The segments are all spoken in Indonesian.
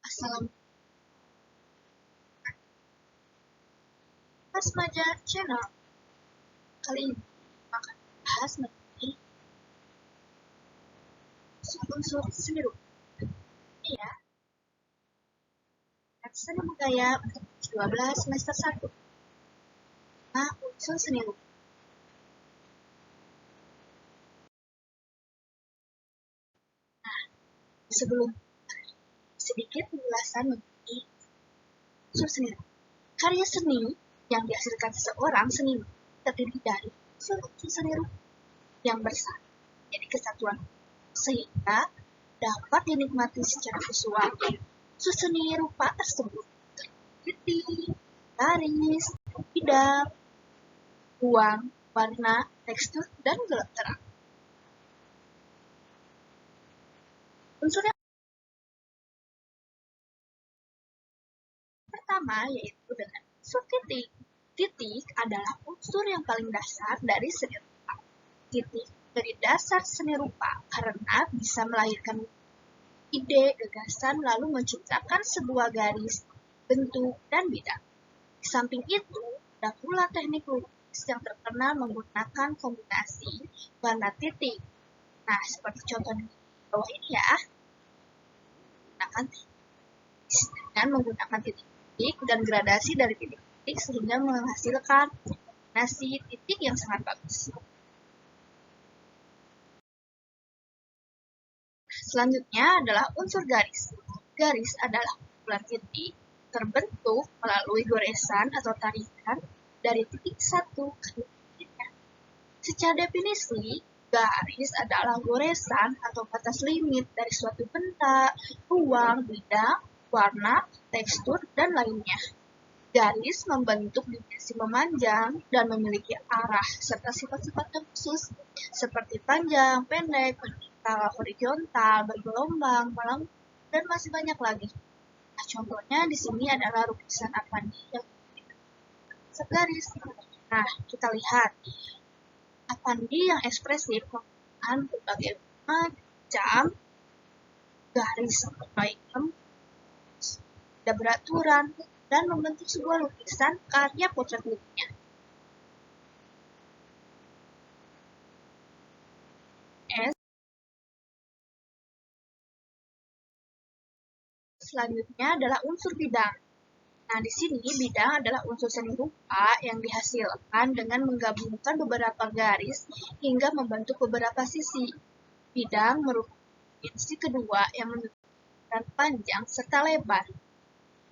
Assalamualaikum, Mas Maja Channel. Kali ini akan bahas mengenai unsur seni rupa. Ini ya, seni budaya untuk 12 semester 1. Nah, unsur seni rupa. Nah, sebelum sedikit penjelasan mengenai unsur seni rupa. Karya seni yang dihasilkan seseorang seniman terdiri dari unsur seni rupa yang bersatu jadi kesatuan sehingga dapat dinikmati secara visual. Unsur seni rupa tersebut titik, garis, bidang, ruang, warna, tekstur, dan gelap terang. Unsur yang pertama yaitu dengan unsur titik. Titik adalah unsur yang paling dasar dari seni rupa. Titik dari dasar seni rupa karena bisa melahirkan ide, gagasan, lalu menciptakan sebuah garis, bentuk, dan bidang. Di samping itu, ada pula teknik lukis yang terkenal menggunakan kombinasi warna titik. Nah, seperti contoh di bawah ini ya, dengan menggunakan titik-titik dan gradasi dari titik-titik sehingga menghasilkan kombinasi titik yang sangat bagus. Selanjutnya adalah unsur garis. Garis adalah kumpulan titik terbentuk melalui goresan atau tarikan dari titik satu ke titik lainnya. Secara definisi, garis adalah goresan atau batas limit dari suatu benda, ruang, bidang, warna, tekstur, dan lainnya. Garis membentuk dimensi memanjang dan memiliki arah serta sifat-sifat khusus seperti panjang, pendek, vertikal, horizontal, bergelombang, melengkung, dan masih banyak lagi. Nah, contohnya di sini adalah lukisan Avandi yang segaris. Nah, kita lihat Avandi yang ekspresif menggunakan berbagai macam garis baik tidak beraturan dan membentuk sebuah lukisan karya potret miliknya. Selanjutnya adalah unsur bidang. Nah, di sini bidang adalah unsur seni rupa yang dihasilkan dengan menggabungkan beberapa garis hingga membentuk beberapa sisi. Bidang merupakan sisi kedua yang menentukan panjang serta lebar.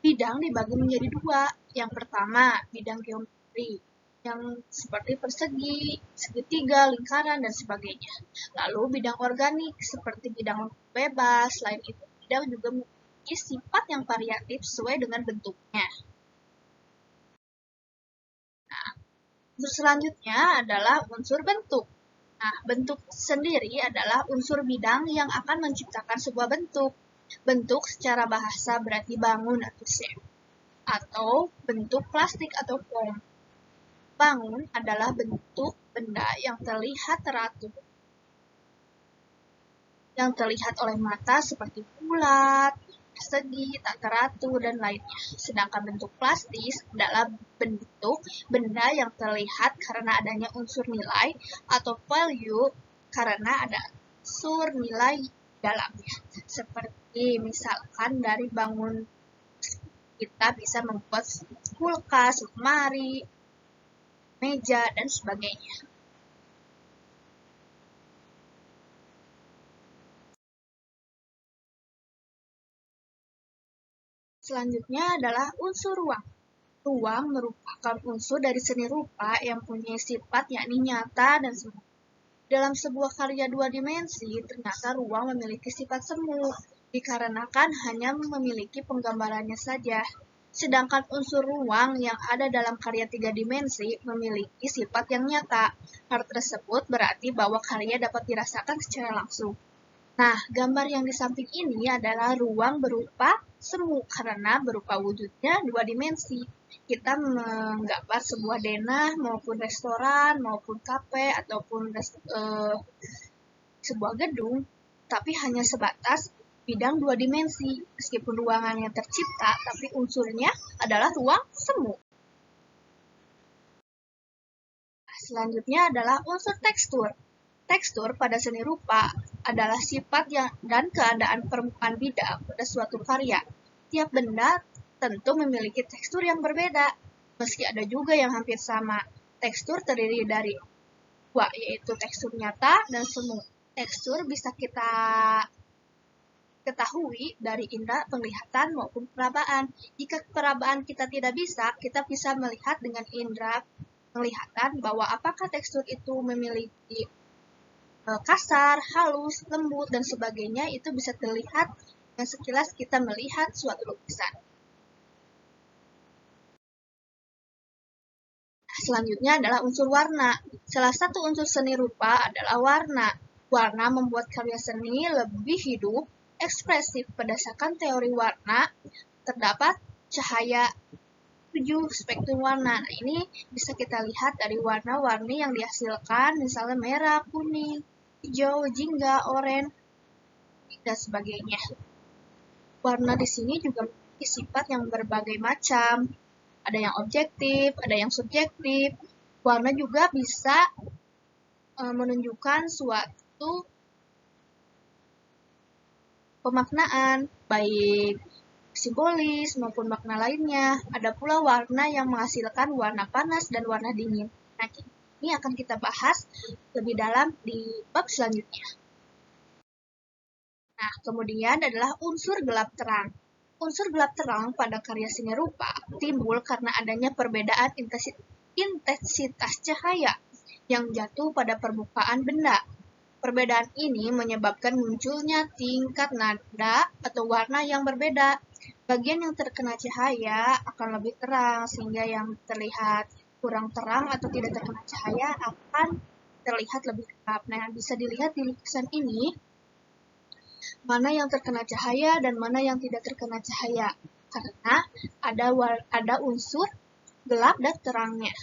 Bidang dibagi menjadi dua. Yang pertama, bidang geometri, yang seperti persegi, segitiga, lingkaran, dan sebagainya. Lalu bidang organik, seperti bidang bebas. Selain itu, bidang juga memiliki sifat yang variatif sesuai dengan bentuknya. Nah, unsur selanjutnya adalah unsur bentuk. Nah, bentuk sendiri adalah unsur bidang yang akan menciptakan sebuah bentuk. Bentuk secara bahasa berarti bangun atau shape. Atau bentuk plastik atau form. Bangun adalah bentuk benda yang terlihat teratur, yang terlihat oleh mata seperti bulat, persegi, tak teratur, dan lainnya. Sedangkan bentuk plastis adalah bentuk benda yang terlihat karena adanya unsur nilai atau value karena ada unsur nilai dalamnya. Seperti misalkan dari bangun kita bisa membuat kulkas, lemari, meja, dan sebagainya. Selanjutnya adalah unsur ruang. Ruang merupakan unsur dari seni rupa yang punya sifat yakni nyata dan semu. Dalam sebuah karya dua dimensi, ternyata ruang memiliki sifat semu, dikarenakan hanya memiliki penggambarannya saja. Sedangkan unsur ruang yang ada dalam karya tiga dimensi memiliki sifat yang nyata. Hal tersebut berarti bahwa karya dapat dirasakan secara langsung. Nah, gambar yang di samping ini adalah ruang berupa semu karena berupa wujudnya dua dimensi. Kita menggambar sebuah denah maupun restoran maupun kafe ataupun sebuah gedung, tapi hanya sebatas bidang dua dimensi. Meskipun ruangannya tercipta, tapi unsurnya adalah ruang semu. Selanjutnya adalah unsur tekstur. Tekstur pada seni rupa adalah sifat dan keadaan permukaan bidang pada suatu karya. Tiap benda tentu memiliki tekstur yang berbeda, meski ada juga yang hampir sama. Tekstur terdiri dari dua, yaitu tekstur nyata dan semu. Tekstur bisa kita ketahui dari indera penglihatan maupun perabaan. Jika perabaan kita tidak bisa, kita bisa melihat dengan indera penglihatan bahwa apakah tekstur itu memiliki kasar, halus, lembut, dan sebagainya. Itu bisa terlihat dengan sekilas kita melihat suatu lukisan. Selanjutnya adalah unsur warna. Salah satu unsur seni rupa adalah warna. Warna membuat karya seni lebih hidup, ekspresif. Berdasarkan teori warna, terdapat cahaya 7 spektrum warna. Nah, ini bisa kita lihat dari warna-warni yang dihasilkan, misalnya merah, kuning, hijau, jingga, oranye, dan sebagainya. Warna di sini juga memiliki sifat yang berbagai macam. Ada yang objektif, ada yang subjektif. Warna juga bisa menunjukkan suatu pemaknaan, baik simbolis maupun makna lainnya. Ada pula warna yang menghasilkan warna panas dan warna dingin. Nah, ini akan kita bahas lebih dalam di bab selanjutnya. Nah, kemudian adalah unsur gelap terang. Unsur gelap terang pada karya seni rupa timbul karena adanya perbedaan intensitas cahaya yang jatuh pada permukaan benda. Perbedaan ini menyebabkan munculnya tingkat nada atau warna yang berbeda. Bagian yang terkena cahaya akan lebih terang, sehingga yang terlihat kurang terang atau tidak terkena cahaya akan terlihat lebih gelap. Nah, bisa dilihat di lukisan ini, mana yang terkena cahaya dan mana yang tidak terkena cahaya, karena ada unsur gelap dan terangnya.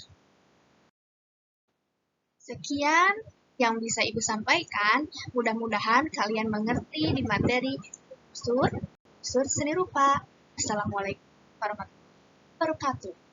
Sekian yang bisa Ibu sampaikan. Mudah-mudahan kalian mengerti di materi unsur seni rupa. Assalamualaikum warahmatullahi wabarakatuh.